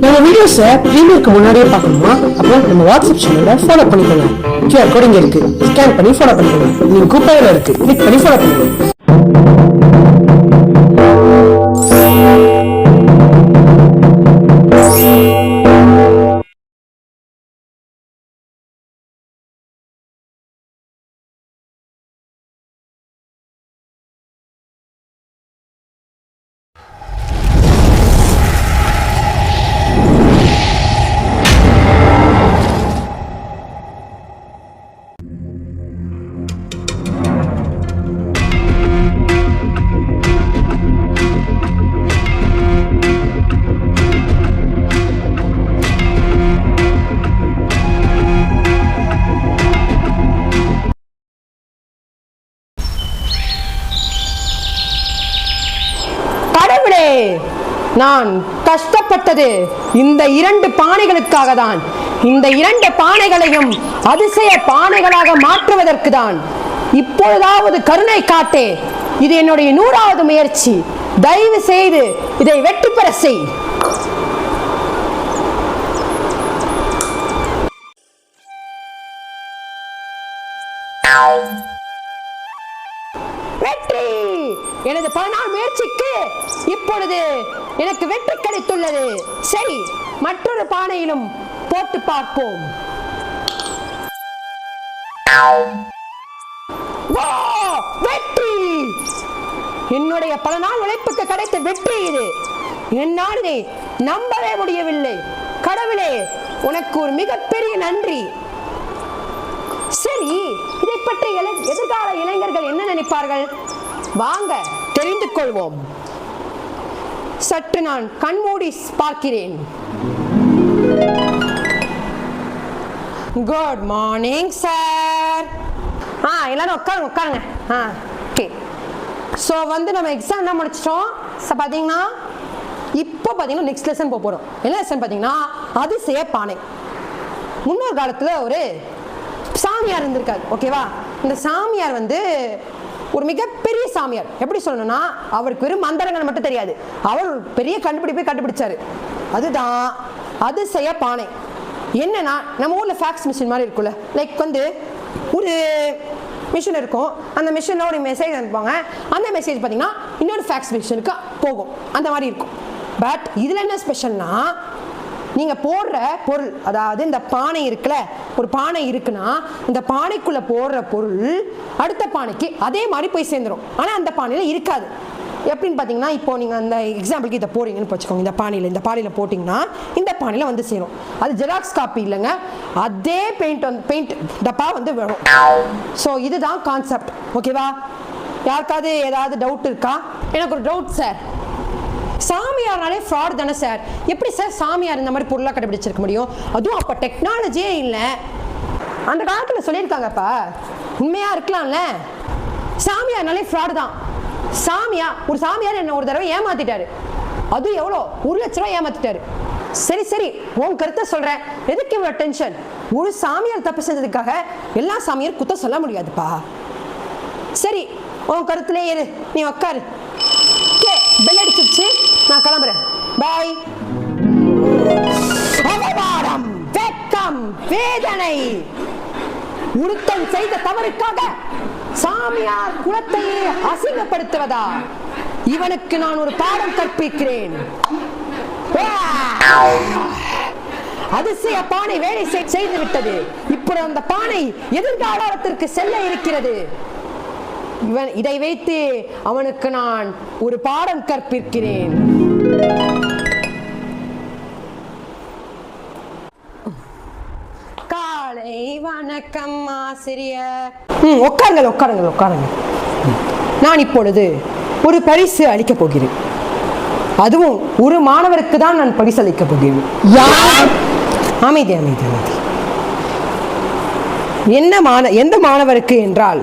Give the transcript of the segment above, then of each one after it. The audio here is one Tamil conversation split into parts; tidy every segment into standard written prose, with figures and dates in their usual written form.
நம்ம வீடியோஸை ப்ரீமியருக்கு முன்னாடியே பார்க்கணுமா? அப்புறம் நம்ம வாட்ஸ்அப் சேனலை ஃபாலோ பண்ணிக்கோங்க. QR கோட் இங்க இருக்கு, ஸ்கேன் பண்ணி ஃபாலோ பண்ணிக்கோங்க. நீங்க கூப்பிடல இருக்கு, கிளிக் பண்ணி ஃபாலோ பண்ணுங்க. நான் கஷ்டப்பட்டது இந்த 2 பானைகளுக்காக தான். இந்த 2 பானைகளையும் அதிசய பானைகளாக மாற்றுவதற்கு தான். இப்பொழுதாவது கருணை காட்டே. இது என்னுடைய 100வது முயற்சி. தயவு செய்து இதை வெற்றி பெற செய். வெற்றி! எனது 14 முயற்சிக்கு இப்பொழுது எனக்கு வெற்றி கிடைத்துள்ளது. சரி, மற்றொரு பானையிலும் போட்டு பார்ப்போம். வெற்றி! என்னுடைய பல நாள் உழைப்புக்கு கிடைத்த வெற்றி இது. என்னால் இதை நம்பவே முடியவில்லை. கடவுளே, உனக்கு ஒரு மிகப்பெரிய நன்றி. சரி, இதை பற்றி எதிர்கால இளைஞர்கள் என்ன நினைப்பார்கள்? வாங்க தெரிந்து கொள்வோம். சற்று நான் கண்மூடி பார்க்கிறேன். Good morning sir. எல்லாரும் உட்காருங்க. ஓகே. ஸோ நம்ம எக்ஸாம் தான் முடிச்சிட்டோம். பார்த்தீங்கன்னா இப்போ பார்த்தீங்கன்னா நெக்ஸ்ட் லெசன் போகிறோம். என்ன லெசன் பார்த்தீங்கன்னா அதிசய பானை. முன்னொரு காலத்தில் ஒரு சாமியார் இருந்திருக்காரு. ஓகேவா? இந்த சாமியார் ஒரு மிகப்பெரிய சாமியார். எப்படி சொல்லணும்னா, அவருக்கு வெறும் மந்திரங்கள் மட்டும் தெரியாது, அவர் ஒரு பெரிய கண்டுபிடிப்பை கண்டுபிடிச்சாரு. அதுதான் அதிசய பானை. என்னன்னா, நம்ம ஊர்ல ஃபேக்ஸ் மிஷின் மாதிரி இருக்குல்ல, லைக் ஒரு மிஷின் இருக்கும். அந்த மிஷினில் ஒரு மெசேஜ் அனுப்புவாங்க. அந்த மெசேஜ் பார்த்தீங்கன்னா இன்னொரு ஃபேக்ஸ் மிஷினுக்கு போகும். அந்த மாதிரி இருக்கும். பட் இதில் என்ன ஸ்பெஷல்னா, நீங்க போடுற பொருள், அதாவது இந்த பானை இருக்குல்ல, ஒரு பானை இருக்குன்னா இந்த பானைக்குள்ள போடுற பொருள் அடுத்த பானைக்கு அதே மாதிரி போய் சேர்ந்துடும். ஆனா அந்த பானையில இருக்காது. எப்படின்னு பாத்தீங்கன்னா, இப்போ நீங்க அந்த எக்ஸாம்பிளுக்கு இதை போறீங்கன்னு வச்சுக்கோங்க. இந்த பானையில போட்டிங்கன்னா இந்த பானையில சேரும். அது ஜெராக்ஸ் காப்பி இல்லைங்க, அதே பெயிண்ட் டப்பா வரும். ஸோ இதுதான் கான்செப்ட். ஓகேவா? யாருக்காவது ஏதாவது டவுட் இருக்கா? எனக்கு ஒரு டவுட் சார். சாமியார்னாலே ஃப்ராட் தானே சார்? எப்படி சார் சாமியார் இந்த மாதிரி பொருளாக கண்டுபிடிச்சிருக்க முடியும்? அதுவும் அப்போ டெக்னாலஜியே இல்லை. அந்த காலத்தில் சொல்லியிருக்காங்கப்பா, உண்மையா இருக்கலாம்ல. சாமியார்னாலே ஃப்ராடு தான். ஒரு சாமியார் என்ன ஒரு தடவை ஏமாத்திட்டாரு. அது எவ்வளோ? 1 லட்ச ரூபாய் ஏமாத்திட்டாரு. சரி, உன் கருத்தை சொல்றேன். எதுக்கு இவ்வளோ டென்ஷன்? ஒரு சாமியார் தப்பு செஞ்சதுக்காக எல்லா சாமியார் குத்தம் சொல்ல முடியாதுப்பா. சரி, உன் கருத்துலே இரு, நீ உட்காரு. பெல் அடிச்சிருச்சு, நான் கிளம்புறேன். பாய். அவமானம், வெட்கம், வேதனை. ஒருத்தன் செய்த தவறுக்காக சாமியார் குலத்தையே அசிங்கப்படுத்துவதா? இவனுக்கு நான் ஒரு பாடம் கற்பிக்கிறேன். அதிசய பானை வேலை செய்து விட்டது. இப்பொழுது அந்த பானை எதிர்காலத்திற்கு செல்ல இருக்கிறது. இதை வைத்து அவனுக்கு நான் ஒரு பாடம் கற்பிக்கிறேன். காலை வணக்கம் ஆசிரியர். உட்காருங்கள். நான் இப்பொழுது ஒரு பரிசு அளிக்கப் போகிறேன். அதுவும் ஒரு மாணவருக்கு தான் நான் பரிசு அளிக்கப் போகிறேன். அமைதி. எந்த மாணவருக்கு என்றால்,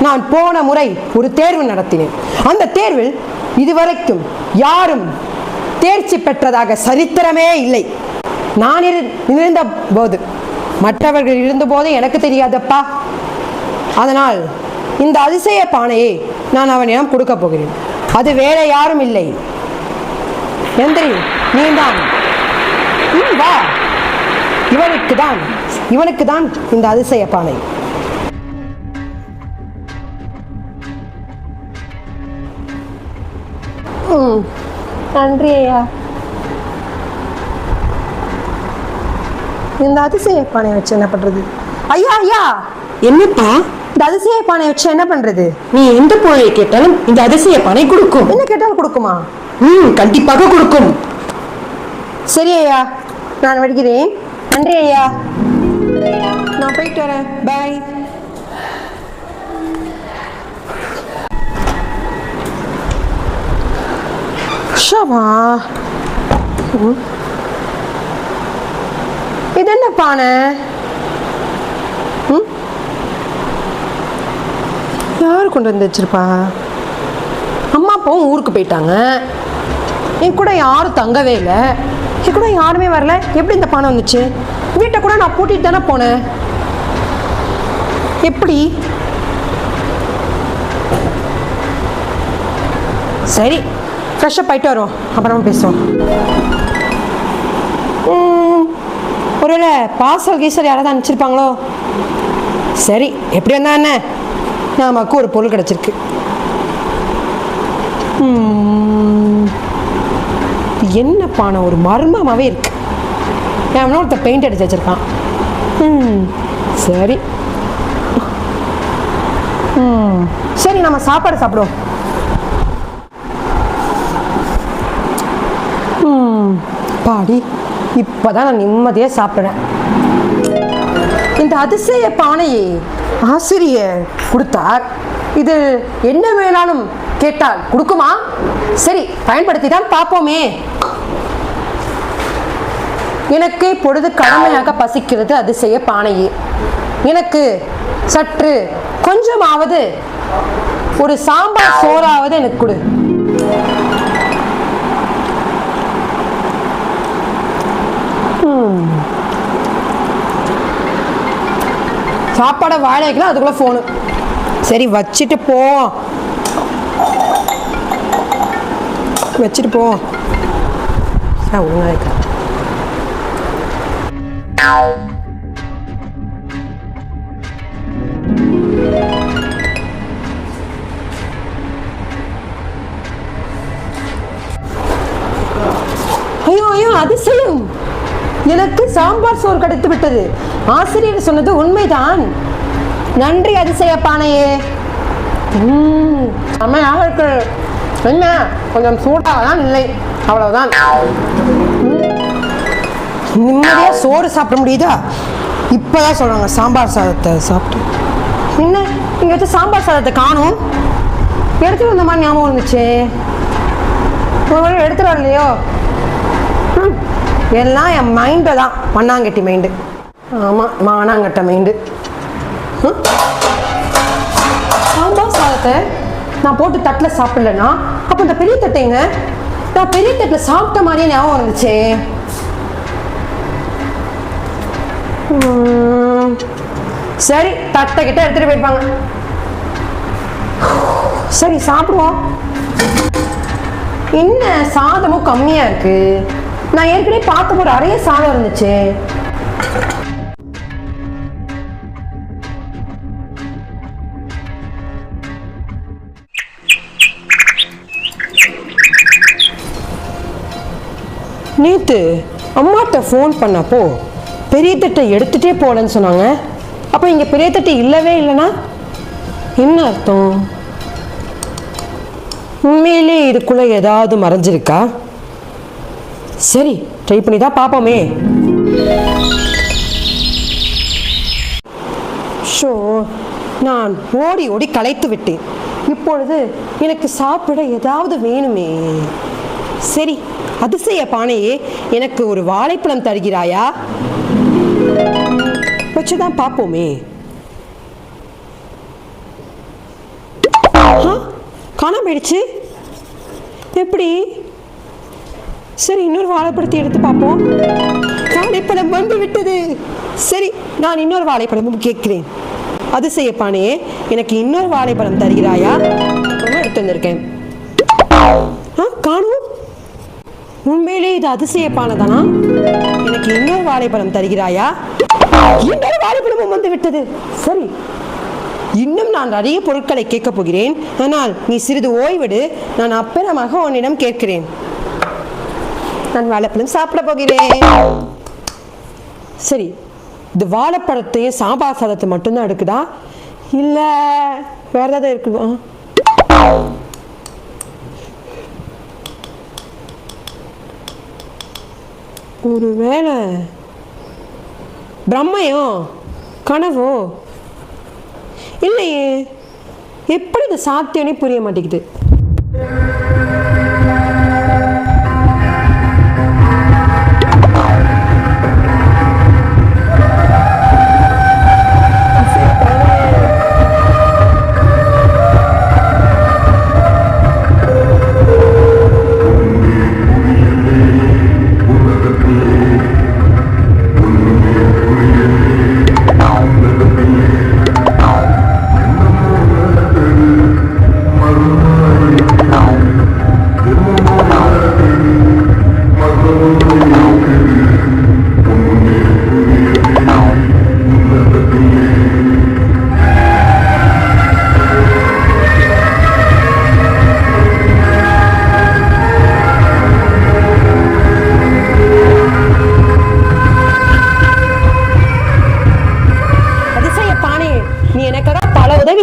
நான் போன முறை ஒரு தேர்வு நடத்தினேன். அந்த தேர்வில் இதுவரைக்கும் யாரும் தேர்ச்சி பெற்றதாக சரித்திரமே இல்லை. நான் இருந்த போது, மற்றவர்கள் இருந்தபோது எனக்கு தெரியாதப்பா. அதனால் இந்த அதிசய பானையை நான் அவனிடம் கொடுக்க போகிறேன். அது வேற யாரும் இல்லை, எந்திரி, நீதான். வா, இவனுக்கு தான் இந்த அதிசய பானை. நன்றி ஐயா. இந்த அதிசய பானை வச்சு என்ன பண்றது? ஐயா ஐயா, என்னப்பா? இந்த அதிசய பானை வச்சு என்ன பண்றது? நீ எந்த பானையை கேட்டாலும் இந்த அதிசய பானை கொடுக்கும். என்ன கேட்டாலும் கொடுக்குமா? கண்டிப்பாக கொடுக்கும். சரி ஐயா, நான் வருகிறேன். நன்றி ஐயா, நான் போயிட்டு வரேன். பாய். ஷவா, இது என்ன பானை? யார் கொண்டு வந்து வச்சிருப்பா? அம்மா அப்பாவும் ஊருக்கு போயிட்டாங்க, என் கூட யாரும் தங்கவே இல்லை, என் கூட யாருமே வரல. எப்படி இந்த பானை வந்துச்சு? வீட்டை கூட நான் பூட்டிட்டு தானே போனேன். எப்படி? சரி, ஃப்ரெஷ்ஷாக போயிட்டு வரோம், அப்புறமா பேசுவோம். ஒருவேளை பார்சல் கீசல் யாராவது அனுப்பிச்சிருப்பாங்களோ? சரி, எப்படி வந்தா என்ன, நமக்கு ஒரு பொருள் கிடச்சிருக்கு. என்ன பானை ஒரு மர்மமாகவே இருக்கு. என் ஒருத்த பெயிண்ட் அடிச்சு வச்சிருக்கான். சரி சரி, நம்ம சாப்பாடு சாப்பிடுவோம். பாடி, இப்போதான் நான் நிம்மதியாக சாப்பிட்றேன். இந்த அதிசய பானையை ஆசிரியர் கொடுத்தார். இது என்ன வேணாலும் கேட்டால் கொடுக்குமா? சரி, பயன்படுத்தி தான் பார்ப்போமே. எனக்கு பொழுது கடமையாக பசிக்கிறது அதிசய பானையே. எனக்கு சற்று கொஞ்சமாவது ஒரு சாம்பார் சோறாவது எனக்கு கொடு. சாப்பாடை வாழை வைக்கலாம், அதுக்குள்ள போனு. சரி, வச்சுட்டு போ, வச்சுட்டு போ. ஒழுங்கா இருக்க. ஐயோ ஐயோ, அதிசயம்! எனக்கு சாம்பார் சோறு கிடைத்து விட்டது. ஆசிரியர் சொன்னது உண்மைதான். நன்றி அதிசய பானையே. செம்மையாக இருக்கு. என்ன, கொஞ்சம் சூடாக தான் இல்லை, அவ்வளவுதான். நிம்மதியாக சோறு சாப்பிட முடியுதா? இப்போதான் சொல்றாங்க சாம்பார் சாதத்தை சாப்பிட்டு. என்ன, இங்கே வச்சு சாம்பார் சாதத்தை காணும். எடுத்துட்டு வந்த மாதிரி ஞாபகம் இருந்துச்சு. எடுத்துட்டு வரலையோ? எல்லாம் என் மைண்டு தான், மண்ணாங்கட்டி மைண்டு. ஆமாம், மானாங்கட்ட மைண்டு. சாம்பார் சாதத்தை நான் போட்டு தட்டில் சாப்பிடலன்னா அப்போ இந்த பெரிய தட்டைங்க, நான் பெரிய தட்டில் சாப்பிட்ட மாதிரியே ஞாபகம் இருந்துச்சு. சரி, தட்டை கிட்ட எடுத்துட்டு போயிருப்பாங்க. சரி, சாப்பிடுவோம். என்ன சாதமும் கம்மியா இருக்கு. நான் ஏற்கனவே பார்த்த ஒரு அறைய சாதம் இருந்துச்சு. நேத்து அம்மாட்ட ஃபோன் பண்ணப்போ பெரிய தட்டை எடுத்துட்டே போலன்னு சொன்னாங்க. அப்போ இங்க பெரிய தட்டை இல்லவே இல்லைன்னா என்ன அர்த்தம்? உண்மையிலே இதுக்குள்ள ஏதாவது மறைஞ்சிருக்கா? சரி, ட்ரை பண்ணி தான் பார்ப்போமே. ஷோ, நான் ஓடி ஓடி களைத்து விட்டேன். இப்பொழுது எனக்கு சாப்பிட ஏதாவது வேணுமே. சரி, அதிசய பானையே, எனக்கு ஒரு வாழைப்பழம் தருகிறாயா? வச்சுதான் பார்ப்போமே. காணாம போயிடுச்சு. எப்படி? சரி, இன்னொரு வாழைப்பழத்தை எடுத்து பார்ப்போம். வாழைப்பழம் வந்து விட்டது. சரி, நான் இன்னொரு வாழைப்பழமும் கேட்கிறேன். அதிசய பானையே, எனக்கு இன்னொரு வாழைப்பழம் தருகிறாயா? எடுத்து வந்திருக்கேன். காணும். உண்மையிலே இது அதிசய பானை தானா? எனக்கு இன்னொரு வாழைப்பழம் தருகிறாயா? இன்னொரு வாழைப்பழமும் வந்து விட்டது. சரி, இன்னும் நான் நிறைய பொருட்களை கேட்கப் போகிறேன். ஆனால் நீ சிறிது ஓய்விடு, நான் அப்புறமாக உன்னிடம் கேட்கிறேன். நான் வாழைப்பழம் சாப்பிட போகிறேன். சரி, இந்த வாழைப்பழத்தையும் சாம்பார் சாதத்தை மட்டும்தான் எடுக்குதா, இல்ல வேற ஏதாவது இருக்குதா? ஒருவேளை பிரம்மையோ கனவோ? இல்லையே, எப்படி இது சாத்தியம்னே புரிய மாட்டேங்குது.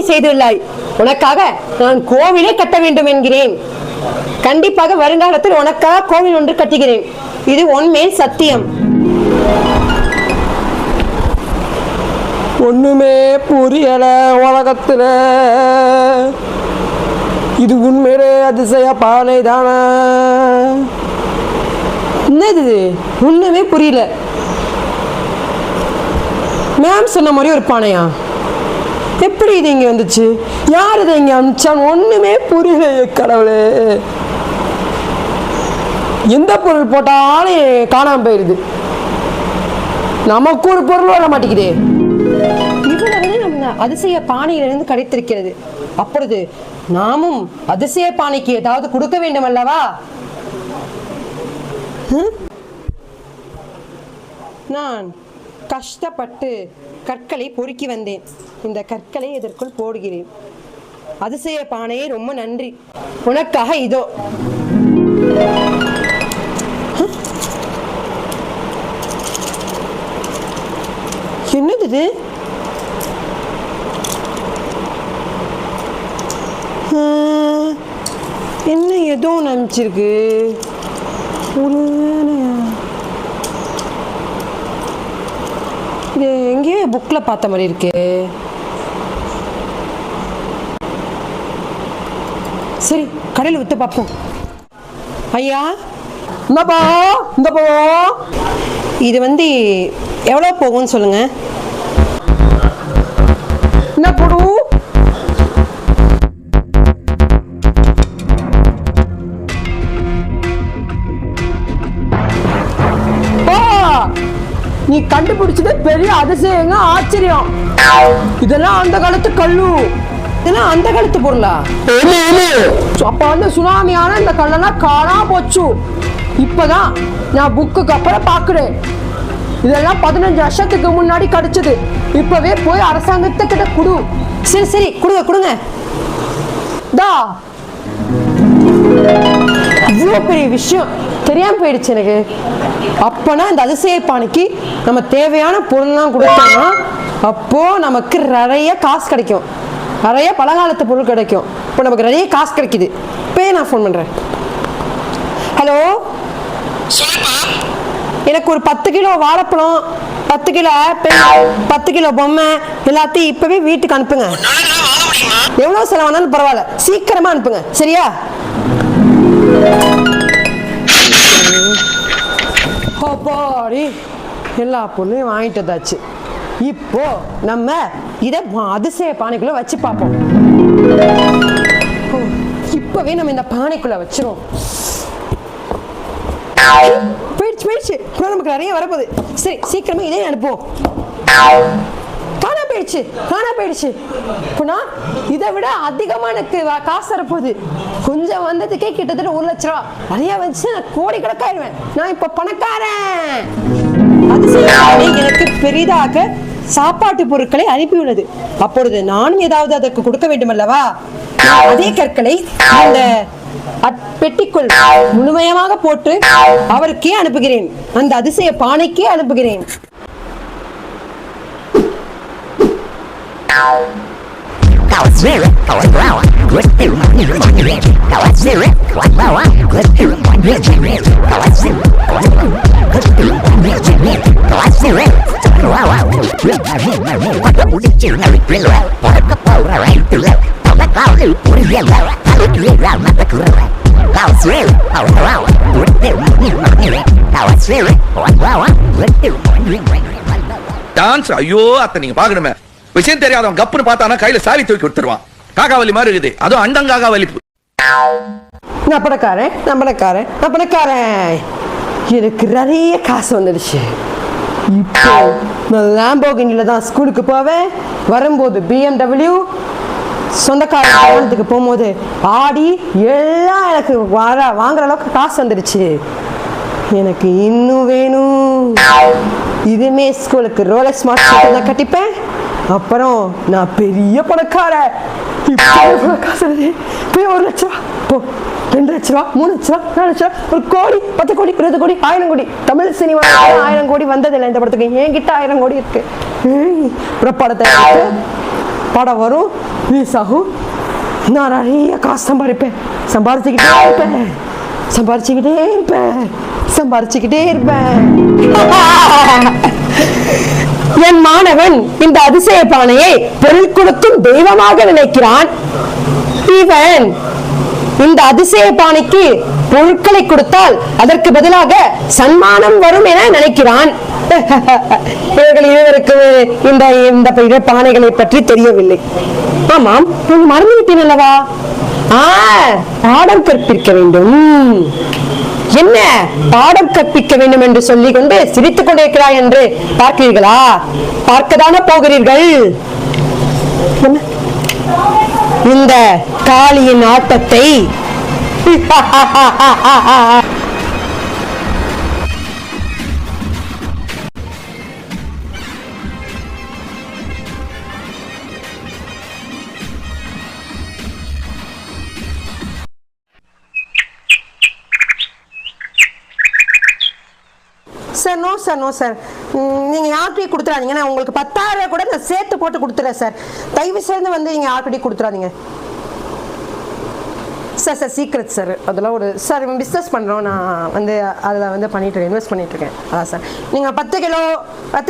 செய்துள்ளாய். உனக்காக நான் கோவிலை கட்ட வேண்டும் என்கிறேன். கண்டிப்பாக வருங்காலத்தில் உனக்காக கோவில் ஒன்று கட்டுகிறேன். இது உண்மையில் சத்தியம். ஒண்ணுமே புரியல உலகத்துல. இது உண்மையிலே அதிசய பானை தானா? என்னது ஒண்ணுமே புரியல. மேம் சொன்ன மாதிரி ஒரு பானையா? எப்படி இது இங்க வந்துச்சு? யார் இதை இங்க அனுப்பிச்சான்? ஒண்ணுமே புரியல கடவுளே. எந்த பொருள் போட்டாலும் காணாம போயிருது. நமக்கு ஒரு பொருள் வர மாட்டேங்குதே. இவ்வளவு நம்ம அதிசய பானையிலிருந்து கிடைத்திருக்கிறது. அப்பொழுது நாமும் அதிசய பானைக்கு ஏதாவது கொடுக்க வேண்டும் அல்லவா? நான் கஷ்டப்பட்டு கற்களை பொறுக்கி வந்தேன். இந்த கற்களை இதற்குள் போடுகிறேன். அதிசய பானையே ரொம்ப நன்றி. உனக்காக இதோ. என்னது இது? என்ன ஏதோ நினைச்சிருக்கு. ஒரு இது எங்கேயோ புக்கில் பார்த்த மாதிரி இருக்கு. சரி, கடையில் விட்டு பார்ப்போம். ஐயா, இந்தப்பா இந்தப்பா, இது எவ்வளோ போகும்னு சொல்லுங்க. என்ன போடு? நீ கண்டுபிடிச்சது பெரிய அதிசயங்க, ஆச்சரியம். இதெல்லாம் அந்த காலத்து கல்லு, இதெல்லாம் அந்த காலத்து பொருளா? அப்ப சுனாமியான இந்த கல்லெல்லாம் காணாம போச்சு. இப்பதான் நான் புக்குக்கு அப்புறம் பாக்குறேன். இதெல்லாம் 15 வருஷத்துக்கு முன்னாடி கிடைச்சது. இப்பவே போய் அரசாங்கத்துக்கிட்ட குடு. சரி சரி, கொடுங்க கொடுங்க. தா, இவ்வளோ பெரிய விஷயம் தெரியாம போயிடுச்சு எனக்கு. அப்பனா இந்த அதிசய பானைக்கு நம்ம தேவையான பொருள்லாம் கொடுத்தோம்னா அப்போ நமக்கு நிறைய காசு கிடைக்கும், நிறைய பழங்காலத்து பொருள் கிடைக்கும். இப்போ நமக்கு நிறைய காசு கிடைக்குது. இப்போயே நான் ஃபோன் பண்றேன். ஹலோ, எனக்கு ஒரு 10 கிலோ வாழைப்பழம், 10 கிலோ ஆப்பிள், 10 கிலோ பொம்மை எல்லாத்தையும் இப்பவே வீட்டுக்கு அனுப்புங்க. எவ்வளவு செலவானாலும் பரவாயில்ல, சீக்கிரமா அனுப்புங்க. சரியா? அப்பாடி, எல்லா பொருளையும் வாங்கிட்டு வந்தாச்சு. இப்போ நம்ம இதை அதிசய பானைக்குள்ள வச்சு பார்ப்போம். இப்பவே நம்ம இந்த பானைக்குள்ள வச்சிரும். போயிடுச்சு போயிடுச்சு. நமக்கு நிறைய வரப்போகுது. சரி, சீக்கிரமா இதே அனுப்புவோம். காணாம போயிடுச்சு. இப்போனா இதை விட அதிகமாக எனக்கு காசு வரப்போகுது. கொஞ்சம் வந்ததுக்கே கிட்டத்தட்ட 1 லட்ச ரூபா நிறைய வச்சு நான் கோடி கணக்காயிருவேன். நான் இப்போ பணக்காரன். அதிசயம் எனக்கு பெரிதாக சாப்பாட்டு பொருட்களை அனுப்பியுள்ளது. அப்பொழுது நானும் ஏதாவது அதற்கு கொடுக்க வேண்டும் அல்லவா? அதே கற்களை அந்த பெட்டிக்குள் முழுமையமாக போட்டு அவருக்கே அனுப்புகிறேன். அந்த அதிசய பானைக்கே அனுப்புகிறேன். டான்ஸ் ஐயோ அத்தை நீங்க பாக்கணுமே. விஷயம் தெரியாதவன் கப்புன்னு பார்த்தானா கையில சாவி தூக்கி கொடுத்துருவான். காக்காவலி மாதிரி இருக்குது. அதுவும் அண்டங்காக்கா வலிப்பு. நான் பணக்காரன். எனக்கு நிறைய காசு வந்துடுச்சு. இப்போ நான் லாம்போகினில தான் ஸ்கூலுக்கு போவேன். வரும்போது BMW, சொந்தக்காரத்துக்கு போகும்போது ஆடி, எல்லாம் எனக்கு வாங்குற அளவுக்கு காசு வந்துடுச்சு. எனக்கு இன்னும் வேணும். இதுமே ஸ்கூலுக்கு ரோலக்ஸ் மார்க் தான் கட்டிப்பேன். அப்புறம் நான் பெரிய பணக்காரன். காசு 1 லட்ச ரூபா, 2 லட்ச ரூபா, 3 லட்ச ரூபா, 4 லட்ச ரூபா, 1 கோடி, 10 கோடி, 20 கோடி, 1000 கோடி. தமிழ் சினிமா 1000 கோடி வந்ததில்லை இந்த படத்துக்கு. என்கிட்ட 1000 கோடி இருக்கு. அப்புறம் படம் வரும், ரிலீஸ் ஆகும். நான் நிறைய காசு சம்பாரிச்சுக்கிட்டே இருப்பேன். என் மாணவன் இந்த அதிசய பானையை பொருள் கொடுக்கும் தெய்வமாக நினைக்கிறான். இவன் இந்த அதிசய பானைக்கு பொருட்களை கொடுத்தால் அதற்கு பதிலாக சன்மானம் வரும் என நினைக்கிறான். இவர்கள் இருவருக்கு இந்த பானைகளை பற்றி தெரியவில்லை. ஆமாம், மறந்துவிட்டேன் அல்லவா? பாடம் கற்பிக்க வேண்டும். என்ன பாடம் கற்பிக்க வேண்டும் என்று சொல்லிக் கொண்டு சிரித்துக் கொண்டிருக்கிறாய் என்று பார்க்கிறீர்களா? பார்க்கதானே போகிறீர்கள். இந்த காளியின் ஆட்டத்தை சார் நோ சார், நீங்கள் யார்கிட்டையும் கொடுத்துடாதீங்க. நான் உங்களுக்கு 10,000 கூட நான் சேர்த்து போட்டு கொடுத்துறேன் சார். தயவு செய்து வந்து நீங்கள் யார்கிட்டையும் கொடுத்துடாதீங்க சார். Secret sir. அதெல்லாம் ஒரு சார் பிஸ்னஸ் பண்ணுறோம். நான் வந்து அதில் வந்து இன்வெஸ்ட் பண்ணிட்டுருக்கேன். அதான் சார். நீங்கள் 10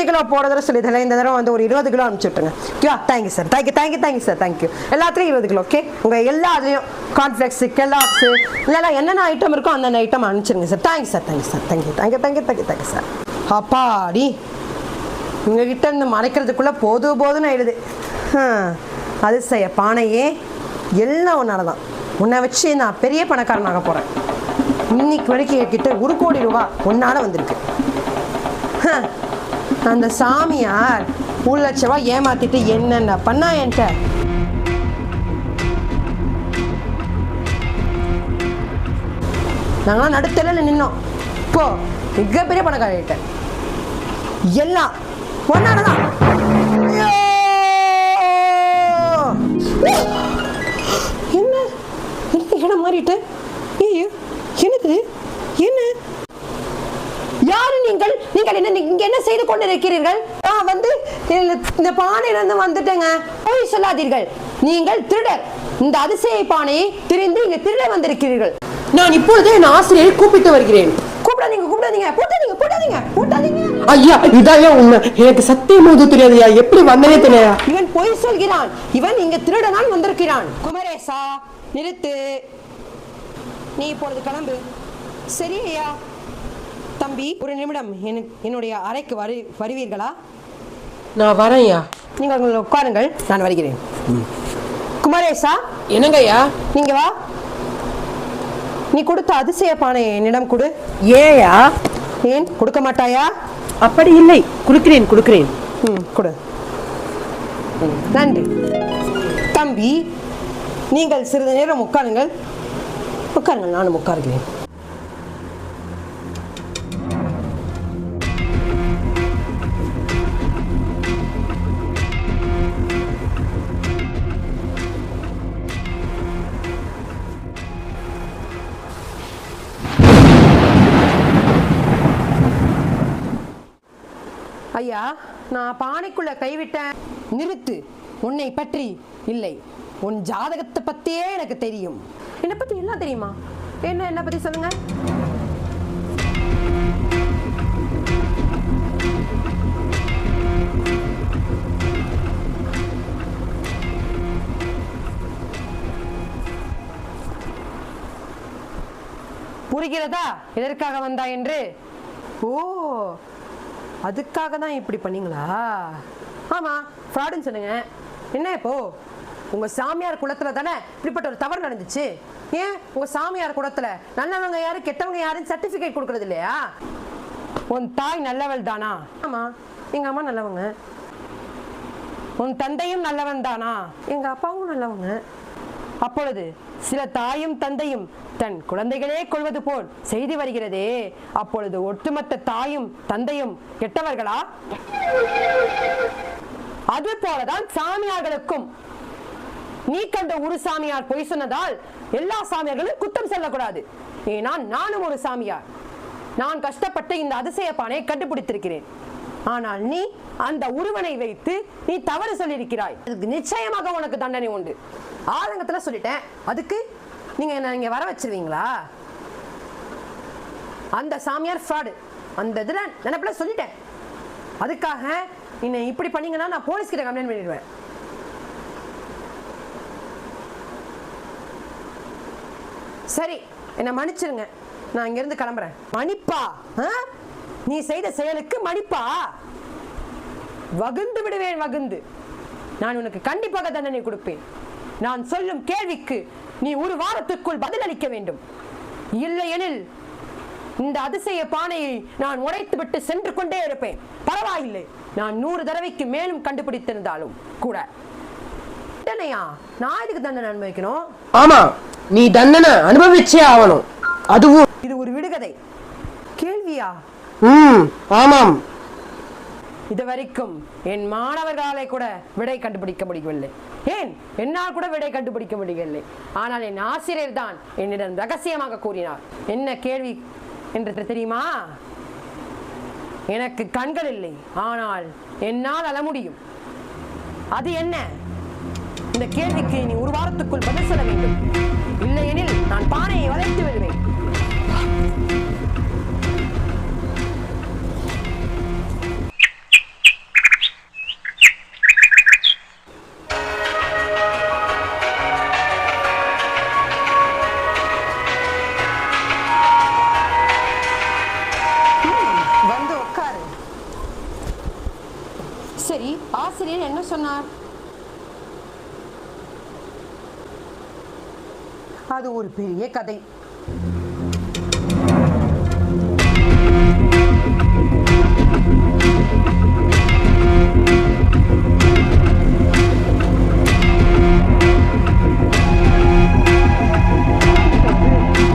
கிலோ போட தடவை சொல்லித்தரேன். இந்த தடவை வந்து ஒரு 20 கிலோ அனுப்பிச்சி விட்டுருங்க. ஓகேவா? Thank you sir. Thank you sir. Thank you. எல்லாத்துலேயும் 20 கிலோ. ஓகே, உங்கள் எல்லா அதுலேயும் கார்ன்ஃப்ளெக்ஸு, கெல்லாக்ஸு, இல்லைல்ல என்னென்ன ஐட்டம் இருக்கோ அந்தந்த ஐட்டம் அனுப்பிச்சிருங்க sir. Thank you sir. Thank you sir. அப்பாடி, உங்ககிட்ட இருந்து மறைக்கிறதுக்குள்ளே போதும்னு ஆயிடுது. அதிசய பானையே எல்லாம் ஒன்றால தான். உன்னை வச்சு நான் பெரிய பணக்காரனாக போகிறேன். இன்னைக்கு வரைக்கும் என்கிட்ட 1 கோடி ரூபா ஒன்னால வந்திருக்கு. அந்த சாமியார் 1 லட்ச ரூபா ஏமாத்திட்டு என்னென்ன பண்ணா என்கிட்ட. நாங்களாம் நடுத்தல நின்னோம். இப்போ மிகப்பெரிய பணக்காரர்கிட்ட எல்லாம் ஒன்னாலதான். என்ன இடம் மாறிட்டு? எனக்கு என்ன? யாரு நீங்கள்? இங்க என்ன செய்து கொண்டிருக்கிறீர்கள்? நான் வந்து இந்த பானையிலிருந்து வந்துட்டேங்க. போய் சொல்லாதீர்கள். நீங்கள் திருடர். இந்த அதிசய பானையை திரிந்து இங்க திருட வந்திருக்கிறீர்கள். நான் இப்பொழுதே என் ஆசிரியரை கூப்பிட்டு வருகிறேன். கூப்பிடாதீங்க. ஐயா, இதாயா உண்மை. எனக்கு சத்தியமா தெரியாதுயா. எப்படி வந்தனே தெரியா. இவன் பொய் சொல்கிறான். இவன் இங்க திருடனான் வந்திருக்கிறான். குமரேசா, நிறுத்து. நீ இப்பொழுது கிளம்பு. சரி ஐயா. தம்பி, ஒரு நிமிடம் என்னுடைய அறைக்கு வருவீர்களா? நான் வரேன் ஐயா. நீங்கள் உட்காருங்கள், நான் வருகிறேன். குமரேசா. என்னங்க ஐயா? நீங்க வா. நீ கொடுத்த அதிசய பானை என்னிடம் கொடு. ஏயா? ஏன் கொடுக்க மாட்டாயா? அப்படி இல்லை, கொடுக்கிறேன். கொடு. நன்றி தம்பி. நீங்கள் சிறிது நேரம் உட்காருங்கள். உட்காருங்கள், நானும் உட்காருகிறேன். ஐயா, நான் பானைக்குள்ள கைவிட்டேன். நிறுத்து. உன்னை பற்றி இல்லை, உன் ஜாதகத்தை பத்தியே எனக்கு தெரியும். என்னை பத்தி எல்லாம் தெரியுமா? என்ன பத்தி சொல்லுங்க. புரிகிறதா எதற்காக வந்தா என்று? ஓ, அதுக்காக தான் இப்படி பண்ணீங்களா? ஆமா, ஃப்ராடுன்னு சொன்னீங்க. என்ன இப்போ உங்க சாமியார் குலத்துல தானே இப்படிப்பட்ட ஒரு தவறு நடந்துச்சு? ஏன் உங்க சாமியார் குலத்துல நல்லவங்க யாரு கெட்டவங்க யாருன்னு சர்டிபிகேட் கொடுக்கறது இல்லையா? உன் தாய் நல்லவள் தானா? ஆமா, எங்க அம்மா நல்லவங்க. உன் தந்தையும் நல்லவன் தானா? எங்க அப்பாவும் நல்லவங்க. அப்பொழுது சில தாயும் தந்தையும் தன் குழந்தைகளே கொள்வது போல் செய்தி வருகிறதே, அப்பொழுது ஒட்டுமொத்த தாயும் தந்தையும் கெட்டவர்களா? அது போலதான் சாமியார்களுக்கும். நீ கண்ட ஒரு சாமியார் பொய் சொன்னதால் எல்லா சாமியார்களும் குற்றம் சொல்லக்கூடாது. ஏன்னா நானும் ஒரு சாமியார். நான் கஷ்டப்பட்டு இந்த அதிசய பானை கண்டுபிடித்திருக்கிறேன். ஆனால் நீ அந்த உருவனை வைத்து நீ தவறு சொல்லியிருக்கிறாய். அதுக்கு நிச்சயமாக உனக்கு தண்டனை உண்டு. ஆதங்கத்துல சொல்லிட்டேன். அதுக்கு நீங்க என்ன இங்க வர வச்சிருவீங்களா? அந்த சாமியார் ஃப்ராடு. அந்த இதுல நினைப்புல சொல்லிட்டேன். அதுக்காக நீங்க இப்படி பண்ணீங்கன்னா நான் போலீஸ் கிட்ட கம்ப்ளைண்ட் பண்ணிடுவேன். சரி, என்ன மன்னிச்சிருங்க. நான் இங்க இருந்து கிளம்புறேன். மன்னிப்பா? நீ செய்த செயலுக்கு மன்னிப்பா? வகுந்து விடுவேன், வகுந்து. நான் உனக்கு கண்டிப்பாக தண்டனை கொடுப்பேன். நான் சொல்லும் கேள்விக்கு நீ ஒரு வாரத்துக்குள் பதில் அளிக்க வேண்டும். இல்லையெனில் இந்த அதிசய பானையை நான் உடைத்து விட்டு சென்று கொண்டே இருப்பேன். பரவாயில்லை, நான் 100 தடவைக்கு மேலும் கண்டுபிடித்திருந்தாலும் கூட. தண்டனையா? நான் இதுக்கு தண்டனை அனுபவிக்கணும்? ஆமா, நீ தண்டனை அனுபவிச்சே ஆகணும். அதுவும் இது ஒரு விடுகதை கேள்வியா? ஆமாம். இதுவரைக்கும் என் மாணவர்களாலே கூட விடை கண்டுபிடிக்க முடியவில்லை. ஏன் என்னால் கூட விடை கண்டுபிடிக்க முடியவில்லை. ஆனால் என் ஆசிரியர் தான் என்னிடம் ரகசியமாக கூறினார். என்ன கேள்வி என்று தெரியுமா? எனக்கு கண்கள் இல்லை, ஆனால் என்னால் அழ முடியும். அது என்ன? இந்த கேள்விக்கு நீ ஒரு வாரத்துக்குள் பதில் சொல்ல வேண்டும். இல்லையெனில் நான் பானையை வளைத்து விடுவேன். வந்து உட்காரு. சரி, ஆசிரியர் என்ன சொன்னார்? அது ஒரு பெரிய கதை.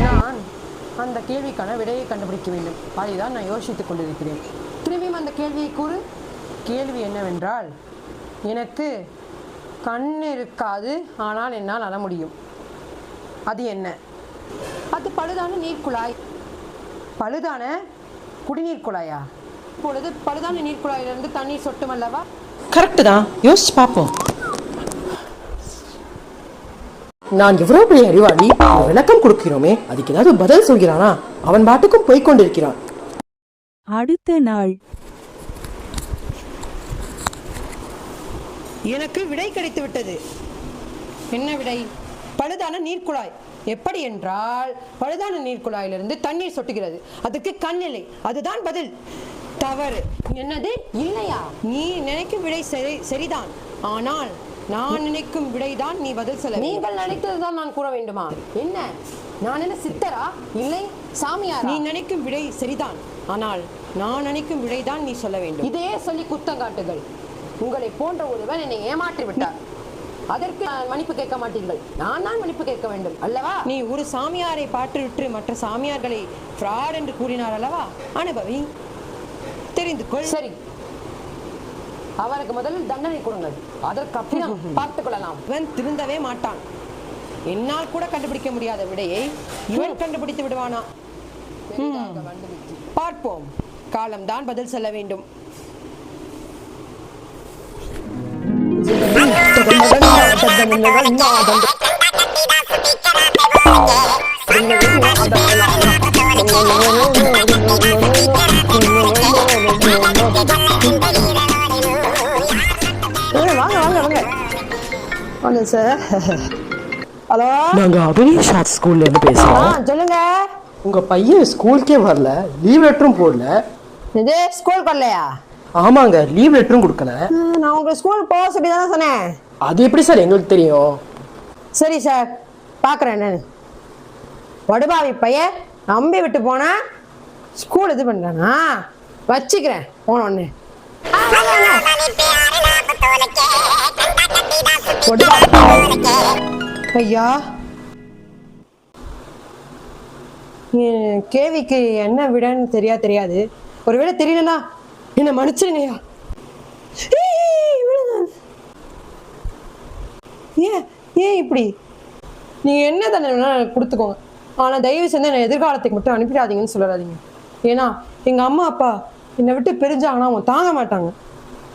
நான் அந்த கேள்விக்கான விடையை கண்டுபிடிக்க வேண்டும். அதைதான் நான் யோசித்துக் கொண்டிருக்கிறேன். திரும்பியும் அந்த கேள்வியை கூறு. கேள்வி என்னவென்றால், எனக்கு கண் இருக்காது, ஆனால் என்னால் அழ முடியும். அது என்ன? அது பழுதான நீர்க்குழாய். பழுதான குடிநீர் குழாயா? இப்பொழுது பழுதான நீர்க்குழாயிலிருந்து தண்ணீர் சொட்டும் அல்லவா? கரெக்ட் தான். யோசிச்சு பார்ப்போம். நான் எவ்வளவு பெரிய அறிவாளி. விளக்கம் கொடுக்கிறோமே, அதுக்கு ஏதாவது பதில் சொல்கிறானா? அவன் பாட்டுக்கும் போய்கொண்டிருக்கிறான். அடுத்த நாள். எனக்கு விடை கிடைத்து விட்டது. என்ன விடை? பழுதான நீர்க்குழாய். எப்படி என்றால், பழுதான நீர்க்குழாயிலிருந்து தண்ணீர் சொட்டுகிறது. அதுக்கு கண் இல்லை. அதுதான் பதில். தவறு. என்னது? இல்லையா? நீ நினைக்கும் விடை சரிதான், ஆனால் நான் நினைக்கும் விடைதான் நீ பதில் சொல்ல. நீங்கள் நினைத்ததுதான் நான் கூற வேண்டுமா? என்ன, நான் என்ன சித்தரா? இல்லை சாமியார். நீ நினைக்கும் விடை சரிதான், ஆனால் நான் நினைக்கும் விடைதான் நீ சொல்ல வேண்டும். இதே சொல்லி குத்தம் காட்டுகள். உங்களை போன்ற ஒருவன் என்னை ஏமாற்றி விட்டார். அதற்கு நான் மன்னிப்பு கேட்க மாட்டீர்கள். நான் தான் மன்னிப்பு கேட்க வேண்டும் அல்லவா? நீ ஒரு சாமியாரை பாற்றுவிட்டு மற்ற சாமியார்களை ஃப்ராட் என்று கூறினார் அல்லவா? அனுபவி, தெரிந்து கொள். சரி, அவனுக்கு முதலில் தண்டனை கொடுங்கள். அதற்கு அப்புறம் பார்த்துக் கொள்ளலாம். இவன் திருந்தவே மாட்டான். என்னால் கூட கண்டுபிடிக்க முடியாத விடையை இவன் கண்டுபிடித்து விடுவானா? பார்ப்போம். காலம்தான் பதில் சொல்ல வேண்டும். வாங்க வாங்க வாங்க வாங்க சார். ஹலோ, நாங்க அபினேஷ் ஸ்கூல்ல இருந்து பேசுறோம். சொல்லுங்க. உங்க பையன் ஸ்கூலுக்கே வரல, லீவ் லெட்டரும் போடல. இது ஸ்கூல் வரலையா? ஆமாங்க, லீவ் லெட்டரும் கொடுக்கல. நான் உங்க ஸ்கூல் போக சொல்லி தானே சொன்னேன். அது எப்படி சார் எங்களுக்கு தெரியும்? சரி சார், பார்க்குறேன். என்னன்னு வடுபாவி பையன் நம்பி விட்டு போனா ஸ்கூல் இது பண்ணுறானா? வச்சுக்கிறேன் போன ஒன்று. ஐயா, கேவிக்கு என்ன விடன்னு தெரியாது. ஒருவேளை தெரியலனா என்ன மன்னிச்சிருங்கய்யா. ஏன் இப்படி? நீங்க என்ன தானே கொடுத்துக்கோங்க. ஆனா தயவு செஞ்சு என்ன எதிர்காலத்துக்கு மட்டும் அனுப்பிடாதீங்கன்னு சொல்லாதீங்க. ஏன்னா எங்க அம்மா அப்பா என்னை விட்டு பிரிஞ்சாங்கன்னா அவங்க தாங்க மாட்டாங்க.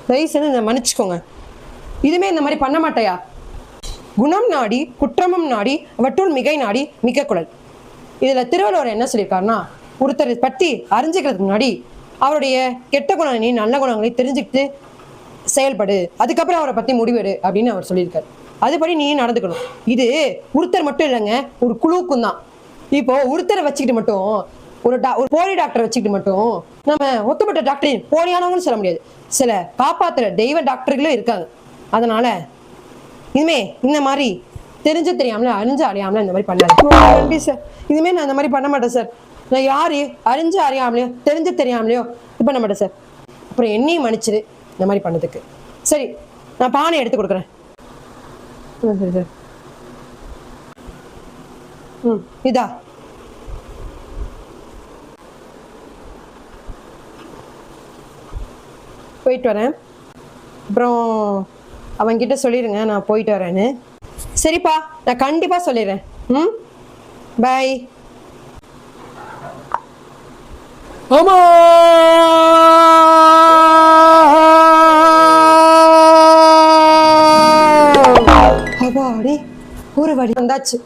தயவு செஞ்சு என்னை மன்னிச்சுக்கோங்க. இதுமே இந்த மாதிரி பண்ண மாட்டையா? குணம் நாடி குற்றமும் நாடி அவற்றுள் மிகை நாடி மிக குழல். இதுல திருவள்ளுவர் என்ன சொல்லியிருக்காருன்னா, ஒருத்தரை பற்றி அறிஞ்சுக்கிறதுக்கு முன்னாடி அவருடைய கெட்ட குணங்களையும் நல்ல குணங்களையும் தெரிஞ்சுக்கிட்டு செயல்படு, அதுக்கப்புறம் அவரை பத்தி முடிவெடு அப்படின்னு அவர் சொல்லியிருக்காரு. அதுபடி நீயும் நடந்துக்கணும். இது ஒருத்தர் மட்டும் இல்லைங்க, ஒரு குழுவுக்கும் தான். இப்போ ஒருத்தரை வச்சுக்கிட்டு மட்டும் ஒரு போலி டாக்டர் வச்சுக்கிட்டு மட்டும் நம்ம ஒத்துப்பட்ட டாக்டர் போலியானவங்கன்னு சொல்ல முடியாது. சில காப்பாத்துற தெய்வ டாக்டர்களும் இருக்காங்க. அதனால இனிமே இந்த மாதிரி தெரிஞ்சு தெரியாமல அறிஞ்சு அறியாமல இந்த மாதிரி பண்ணாது சார். இனிமே நான் இந்த மாதிரி பண்ண மாட்டேன் சார். நான் யாரு அறிஞ்சு அறியாமலையோ தெரிஞ்சு தெரியாமலையோ இது பண்ண மாட்டேன் சார். அப்புறம் என்னையும் மன்னிச்சிரு இந்த மாதிரி பண்ணதுக்கு. சரி, நான் பானை எடுத்து கொடுக்குறேன். சரி சார். இதா போயிட்டு வரேன். அப்புறம் அவன்கிட்ட சொல்லிடுங்க நான் போயிட்டு வரேன்னு. சரிப்பா, நான் கண்டிப்பா சொல்லிடுறேன். பாய். ஆமா, அப்பாடி ஒரு வழி வந்தாச்சு.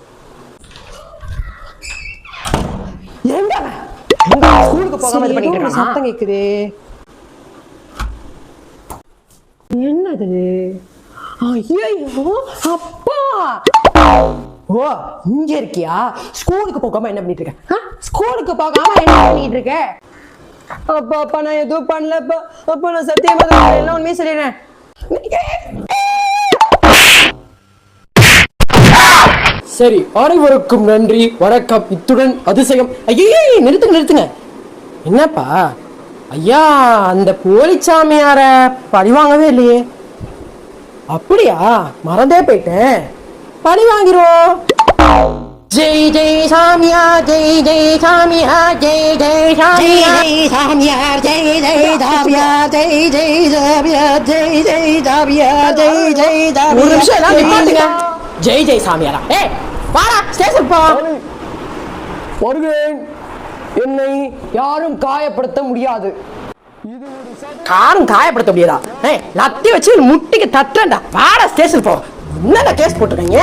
ஸ்கூலுக்கு போகாம இது பண்ணிட்டு இருக்கானா? சத்தம் கேக்குது. என்னது? ஐயோ அப்பா! ஓ, இங்க இருக்கியா? ஸ்கூலுக்கு போகாம என்ன பண்ணிட்டு இருக்க? ஸ்கூலுக்கு போகாம என்ன பண்ணிட்டு இருக்க? அப்பா அப்பா நான் எதுவும் பண்ணலப்பா. அப்பா நான் சத்தியமா எல்லாம் உண்மையை சொல்லிடுறேன். சரி, அனைவருக்கும் நன்றி, வணக்கம். இத்துடன் அதிசயம். ஐயே, நிறுத்துங்க. என்னப்பா ஐயா, அந்த போலிச்சாமியார பழி வாங்கவே இல்லையே? அப்படியா? மறந்தே போயிட்டேன். பழி வாங்கிரும். ஜெய் ஜெய் சாமியார், ஜெய் ஜெய் சாமியார், ஜெய் ஜெய் சாமியார், ஜெய் ஜெய் சாமியார், ஜெய் ஜெய் சாமியார், ஜெய் ஜெய் சாமியார், ஜெய் ஜெய் சாமியார். ஒரு நிமிஷம் எல்லாம் நிப்பாட்டுங்க. ஜெய் ஜெய் சாமியாரா? ஏய் வாடா, ஸ்டேஷன் போ. வருகிறேன். என்னை யாரும் காயப்படுத்த முடியாது. காரும் காயப்படுத்த முடியாதா? லத்தி வச்சு முட்டிக்கு தட்டுறா. வாடா, ஸ்டேஷன் போ. என்னங்க கேஸ் போட்டுருக்கீங்க?